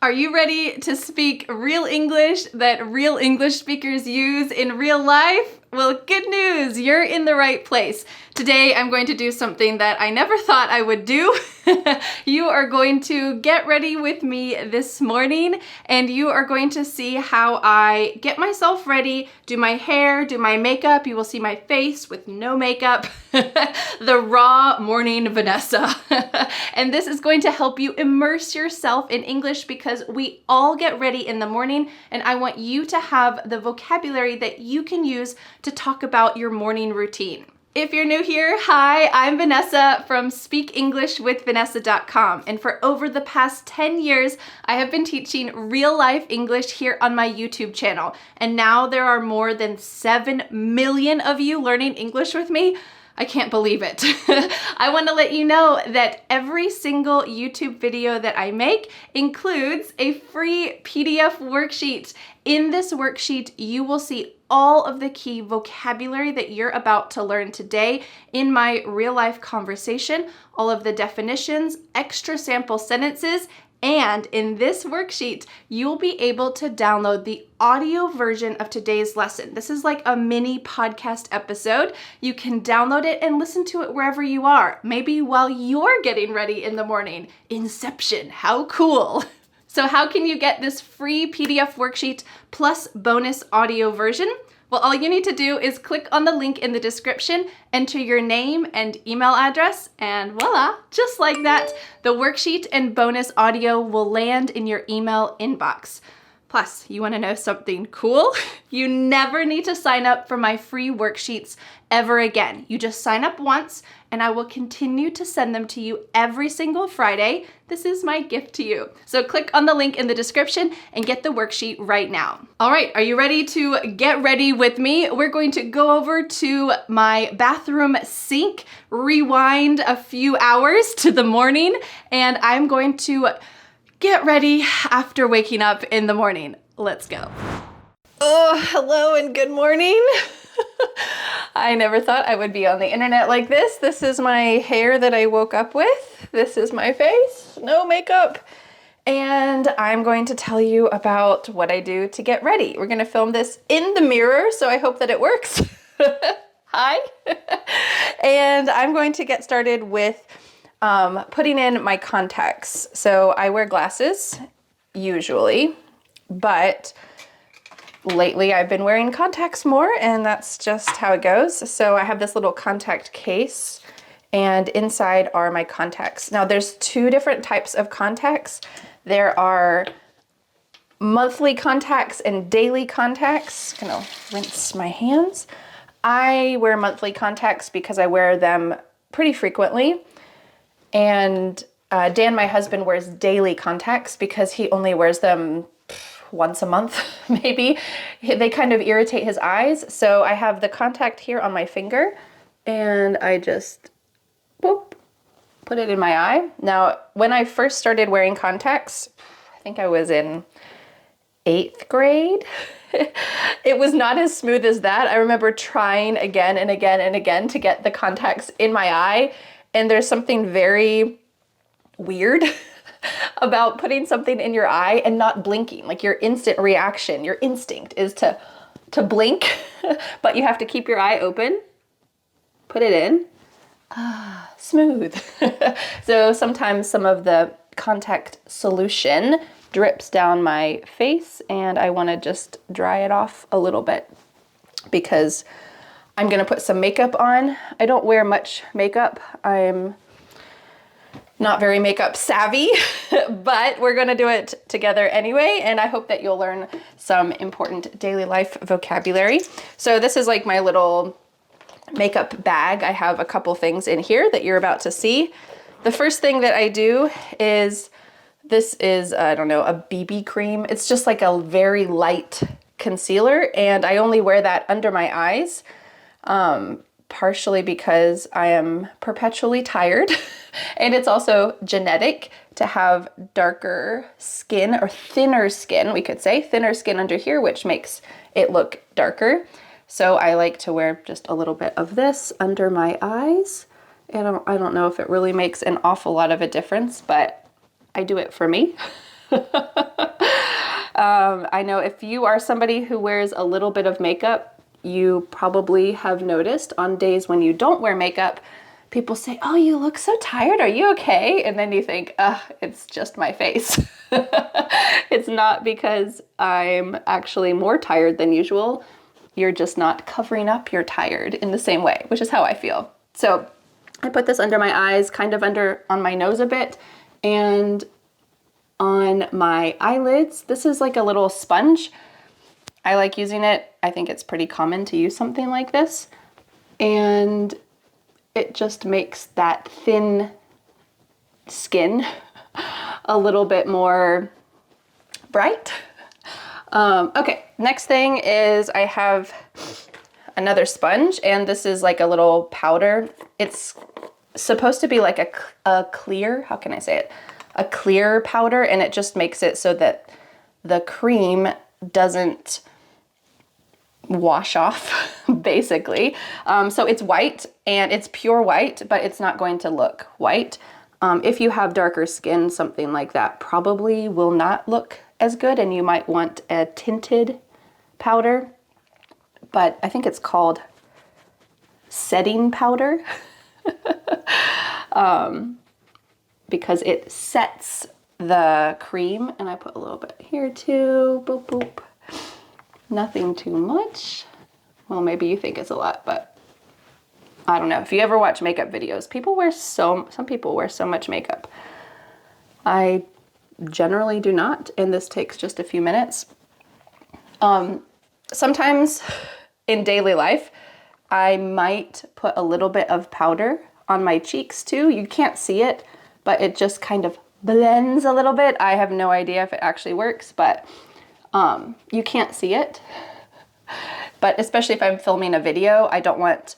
Are you ready to speak real English that real English speakers use in real life? Well, good news, you're in the right place. Today, I'm going to do something that I never thought I would do. You are going to get ready with me this morning, and you are going to see how I get myself ready, do my hair, do my makeup. You will see my face with no makeup, the raw morning Vanessa. And this is going to help you immerse yourself in English because we all get ready in the morning, and I want you to have the vocabulary that you can use to talk about your morning routine. If you're new here, hi, I'm Vanessa from SpeakEnglishWithVanessa.com, and for over the past 10 years, I have been teaching real-life English here on my YouTube channel, and now there are more than 7 million of you learning English with me. I can't believe it. I want to let you know that every single YouTube video that I make includes a free PDF worksheet. In this worksheet, you will see all of the key vocabulary that you're about to learn today in my real life conversation, all of the definitions, extra sample sentences, and in this worksheet, you'll be able to download the audio version of today's lesson. This is like a mini podcast episode. You can download it and listen to it wherever you are, maybe while you're getting ready in the morning. Inception, how cool. So how can you get this free PDF worksheet plus bonus audio version? Well, all you need to do is click on the link in the description, enter your name and email address, and voila, just like that, the worksheet and bonus audio will land in your email inbox. Plus, you want to know something cool? You never need to sign up for my free worksheets ever again. You just sign up once, and I will continue to send them to you every single Friday. This is my gift to you. So click on the link in the description and get the worksheet right now. All right, are you ready to get ready with me? We're going to go over to my bathroom sink, rewind a few hours to the morning, and I'm going to get ready after waking up in the morning. Let's go. Oh, hello and good morning. I never thought I would be on the internet like this. This is my hair that I woke up with. This is my face, no makeup. And I'm going to tell you about what I do to get ready. We're gonna film this in the mirror, so I hope that it works. Hi. And I'm going to get started with putting in my contacts. So I wear glasses usually, but lately I've been wearing contacts more, and that's just how it goes. So I have this little contact case, and inside are my contacts. Now there's two different types of contacts. There are monthly contacts and daily contacts. I'm gonna rinse my hands. I wear monthly contacts because I wear them pretty frequently. And Dan, my husband, wears daily contacts because he only wears them once a month, maybe. They kind of irritate his eyes. So I have the contact here on my finger, and I just, boop, put it in my eye. Now, when I first started wearing contacts, I think I was in 8th grade. It was not as smooth as that. I remember trying again and again and again to get the contacts in my eye. And there's something very weird about putting something in your eye and not blinking. Like your instant reaction, your instinct is to blink, but you have to keep your eye open, put it in, smooth. So sometimes some of the contact solution drips down my face, and I want to just dry it off a little bit because I'm gonna put some makeup on. I don't wear much makeup. I'm not very makeup savvy, but we're gonna do it together anyway, and I hope that you'll learn some important daily life vocabulary. So this is like my little makeup bag. I have a couple things in here that you're about to see. The first thing that I do is, this is, I don't know, a BB cream. It's just like a very light concealer, and I only wear that under my eyes. Partially because I am perpetually tired, and it's also genetic to have darker skin, or thinner skin, we could say, thinner skin under here, which makes it look darker. So I like to wear just a little bit of this under my eyes, and I don't know if it really makes an awful lot of a difference, but I do it for me. I know if you are somebody who wears a little bit of makeup, you probably have noticed on days when you don't wear makeup, people say, oh, you look so tired. Are you okay? And then you think, it's just my face. It's not because I'm actually more tired than usual. You're just not covering up your tired in the same way, which is how I feel. So I put this under my eyes, kind of on my nose a bit, and on my eyelids. This is like a little sponge. I like using it. I think it's pretty common to use something like this. And it just makes that thin skin a little bit more bright. Okay, next thing is I have another sponge, and this is like a little powder. It's supposed to be like a clear, how can I say it? A clear powder, and it just makes it so that the cream doesn't wash off, basically. So it's white, and it's pure white, but it's not going to look white. If you have darker skin, something like that probably will not look as good, and you might want a tinted powder, but I think it's called setting powder. Because it sets the cream, and I put a little bit here too, boop, boop. Nothing too much. Well, maybe you think it's a lot, but I don't know. If you ever watch makeup videos, some people wear so much makeup. I generally do not, and this takes just a few minutes. Sometimes in daily life, I might put a little bit of powder on my cheeks too. You can't see it, but it just kind of blends a little bit. I have no idea if it actually works, but you can't see it. But especially if I'm filming a video, I don't want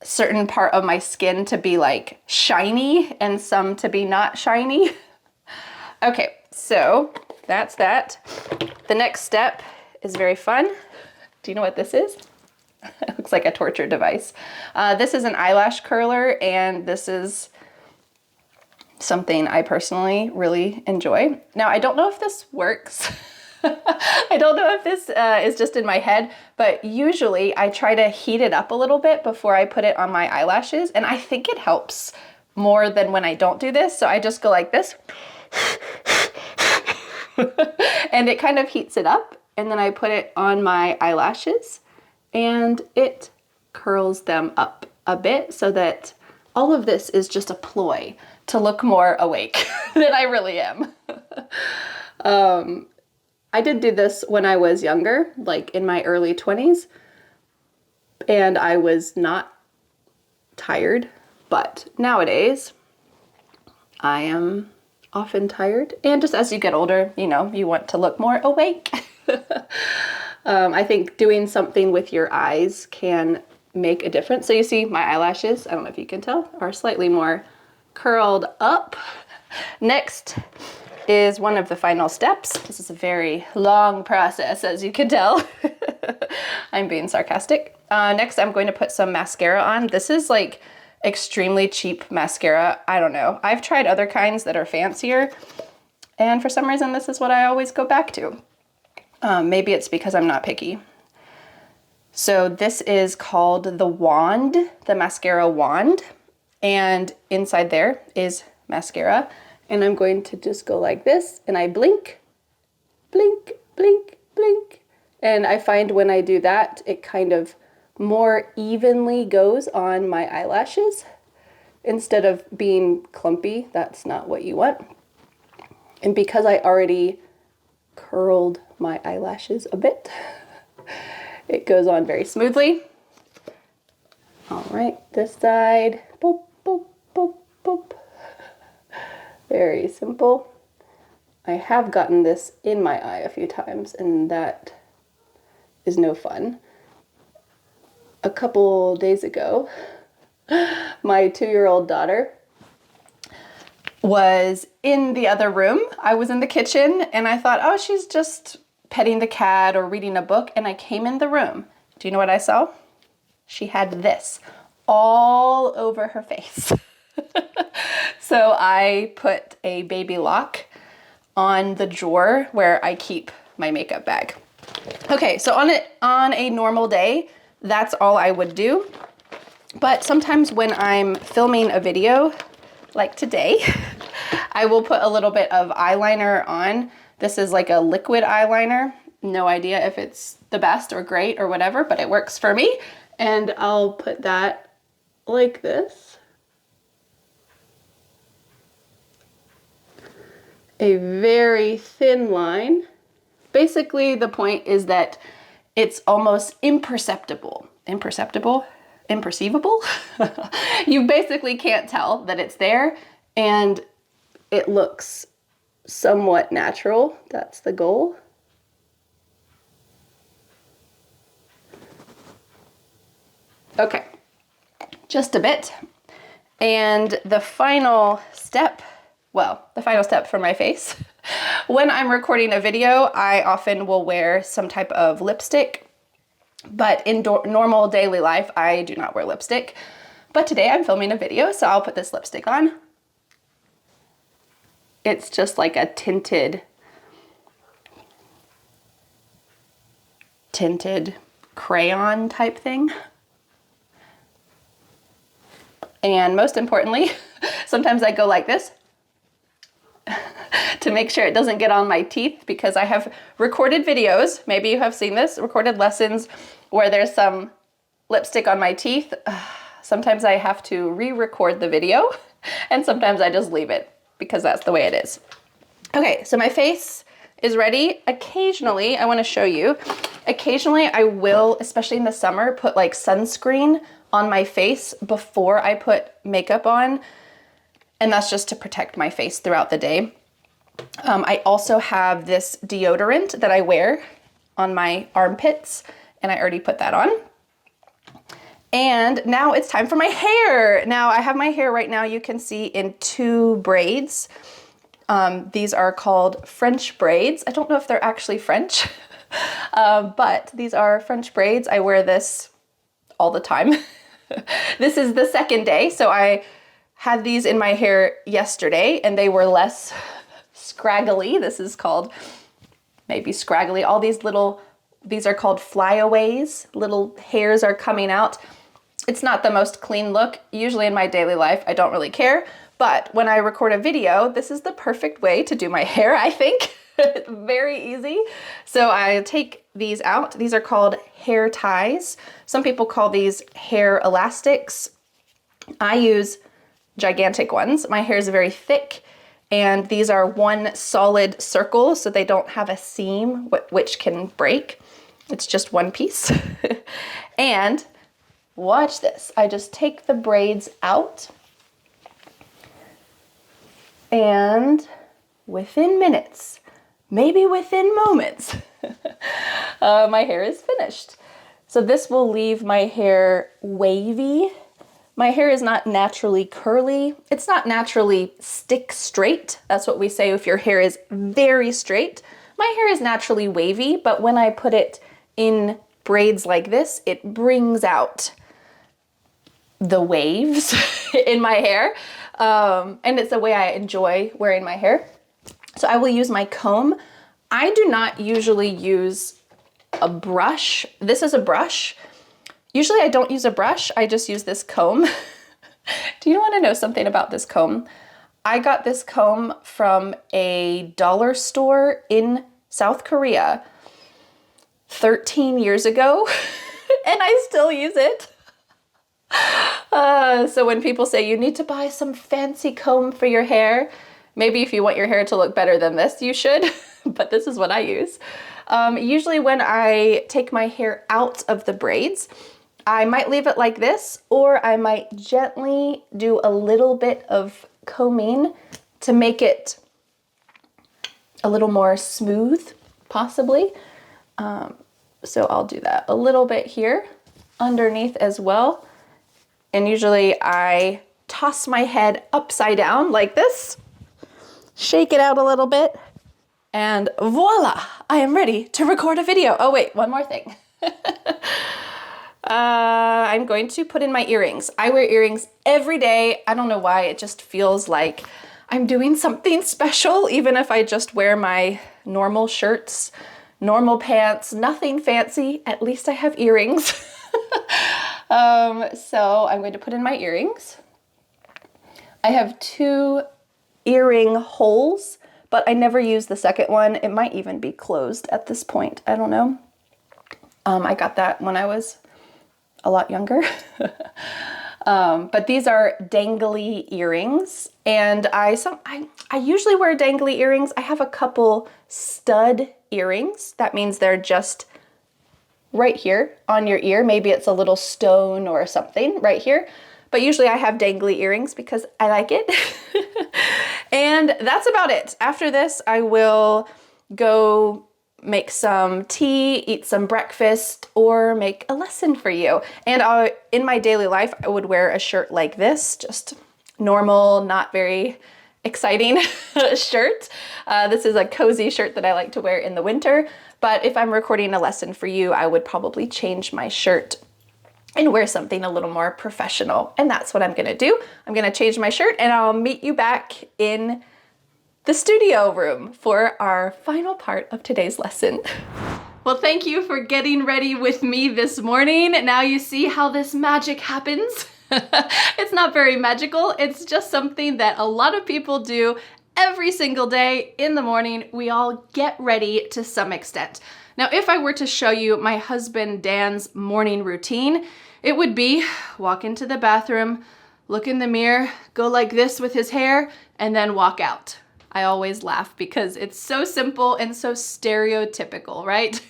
a certain part of my skin to be like shiny and some to be not shiny. Okay, so that's that. The next step is very fun. Do you know what this is? It looks like a torture device. This is an eyelash curler, and this is something I personally really enjoy. Now, I don't know if this works. I don't know if this is just in my head, but usually I try to heat it up a little bit before I put it on my eyelashes, and I think it helps more than when I don't do this. So I just go like this, and it kind of heats it up, and then I put it on my eyelashes, and it curls them up a bit so that all of this is just a ploy to look more awake than I really am. I did do this when I was younger, like in my early 20s, and I was not tired, but nowadays I am often tired, and just as you get older, you know, you want to look more awake. I think doing something with your eyes can make a difference. So you see my eyelashes, I don't know if you can tell, are slightly more curled up. Next is one of the final steps. This is a very long process, as you can tell. I'm being sarcastic. Next, I'm going to put some mascara on. This is like extremely cheap mascara. I don't know. I've tried other kinds that are fancier, and for some reason, this is what I always go back to. Maybe it's because I'm not picky. So this is called the wand, the mascara wand, and inside there is mascara. And I'm going to just go like this, and I blink, blink, blink, blink. And I find when I do that, it kind of more evenly goes on my eyelashes instead of being clumpy. That's not what you want. And because I already curled my eyelashes a bit, it goes on very smoothly. All right, this side, boop, boop, boop, boop. Very simple. I have gotten this in my eye a few times, and that is no fun. A couple days ago, my 2-year-old daughter was in the other room. I was in the kitchen, and I thought, oh, she's just petting the cat or reading a book, and I came in the room. Do you know what I saw? She had this all over her face. So I put a baby lock on the drawer where I keep my makeup bag. Okay, so on a normal day, that's all I would do. But sometimes when I'm filming a video, like today, I will put a little bit of eyeliner on. This is like a liquid eyeliner. No idea if it's the best or great or whatever, but it works for me. And I'll put that like this. A very thin line. Basically, the point is that it's almost imperceptible. Imperceptible? Imperceivable? You basically can't tell that it's there, and it looks somewhat natural. That's the goal. Okay, just a bit. And the final step, well, the final step for my face. When I'm recording a video, I often will wear some type of lipstick, but in normal daily life, I do not wear lipstick. But today I'm filming a video, so I'll put this lipstick on. It's just like a tinted crayon type thing. And most importantly, sometimes I go like this to make sure it doesn't get on my teeth, because I have recorded videos, maybe you have seen this, recorded lessons where there's some lipstick on my teeth. Sometimes I have to re-record the video, and sometimes I just leave it because that's the way it is. Okay, so my face is ready. Occasionally, I want to show you, occasionally I will, especially in the summer, put like sunscreen on my face before I put makeup on, and that's just to protect my face throughout the day. I also have this deodorant that I wear on my armpits, and I already put that on. And now it's time for my hair. Now I have my hair right now, you can see, in 2 braids. These are called French braids. I don't know if they're actually French, but these are French braids. I wear this all the time. This is the second day, so I had these in my hair yesterday and they were less scraggly. This is called maybe scraggly. All these these are called flyaways. Little hairs are coming out. It's not the most clean look. Usually in my daily life, I don't really care. But when I record a video, this is the perfect way to do my hair, I think. Very easy. So I take these out. These are called hair ties. Some people call these hair elastics. I use gigantic ones. My hair is very thick, and these are one solid circle, so they don't have a seam which can break. It's just one piece. And watch this. I just take the braids out, and within minutes, maybe within moments, my hair is finished. So this will leave my hair wavy. My hair is not naturally curly. It's not naturally stick straight. That's what we say if your hair is very straight. My hair is naturally wavy, but when I put it in braids like this, it brings out the waves in my hair. And it's the way I enjoy wearing my hair. So I will use my comb. I do not usually use a brush. This is a brush. Usually I don't use a brush, I just use this comb. Do you want to know something about this comb? I got this comb from a dollar store in South Korea 13 years ago, and I still use it. So when people say you need to buy some fancy comb for your hair, maybe if you want your hair to look better than this, you should, but this is what I use. Usually when I take my hair out of the braids, I might leave it like this, or I might gently do a little bit of combing to make it a little more smooth, possibly. So I'll do that a little bit here underneath as well. And usually I toss my head upside down like this, shake it out a little bit, and voila, I am ready to record a video. Oh wait, one more thing. I'm going to put in my earrings. I wear earrings every day. I don't know why, it just feels like I'm doing something special, even if I just wear my normal shirts. normal pants, nothing fancy. At least I have earrings. So I'm going to put in my earrings. I have 2 earring holes, but I never use the second one. It might even be closed at this point. I don't know. I got that when I was a lot younger. But these are dangly earrings, and I usually wear dangly earrings. I have a couple stud earrings. That means they're just right here on your ear. Maybe it's a little stone or something right here. But usually I have dangly earrings because I like it. And that's about it. After this, I will go make some tea, eat some breakfast, or make a lesson for you. And in my daily life, I would wear a shirt like this, just normal, not very exciting shirt. This is a cozy shirt that I like to wear in the winter. But if I'm recording a lesson for you, I would probably change my shirt and wear something a little more professional. And that's what I'm gonna do. I'm gonna change my shirt and I'll meet you back in the studio room for our final part of today's lesson. Well, thank you for getting ready with me this morning. Now you see how this magic happens. It's not very magical. It's just something that a lot of people do every single day in the morning. We all get ready to some extent. Now, if I were to show you my husband Dan's morning routine, it would be walk into the bathroom, look in the mirror, go like this with his hair, and then walk out. I always laugh because it's so simple and so stereotypical, right?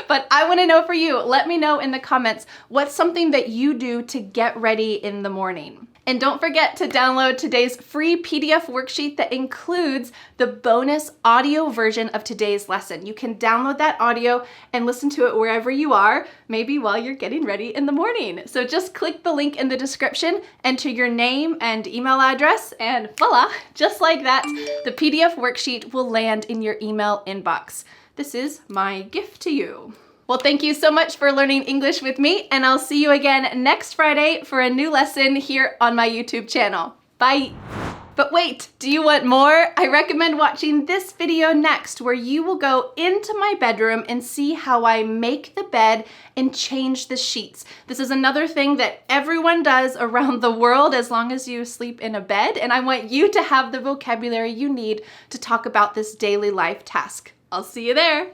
But I want to know for you, let me know in the comments, what's something that you do to get ready in the morning? And don't forget to download today's free PDF worksheet that includes the bonus audio version of today's lesson. You can download that audio and listen to it wherever you are, maybe while you're getting ready in the morning. So just click the link in the description, enter your name and email address, and voila, just like that, the PDF worksheet will land in your email inbox. This is my gift to you. Well, thank you so much for learning English with me, and I'll see you again next Friday for a new lesson here on my YouTube channel. Bye! But wait, do you want more? I recommend watching this video next, where you will go into my bedroom and see how I make the bed and change the sheets. This is another thing that everyone does around the world as long as you sleep in a bed, and I want you to have the vocabulary you need to talk about this daily life task. I'll see you there.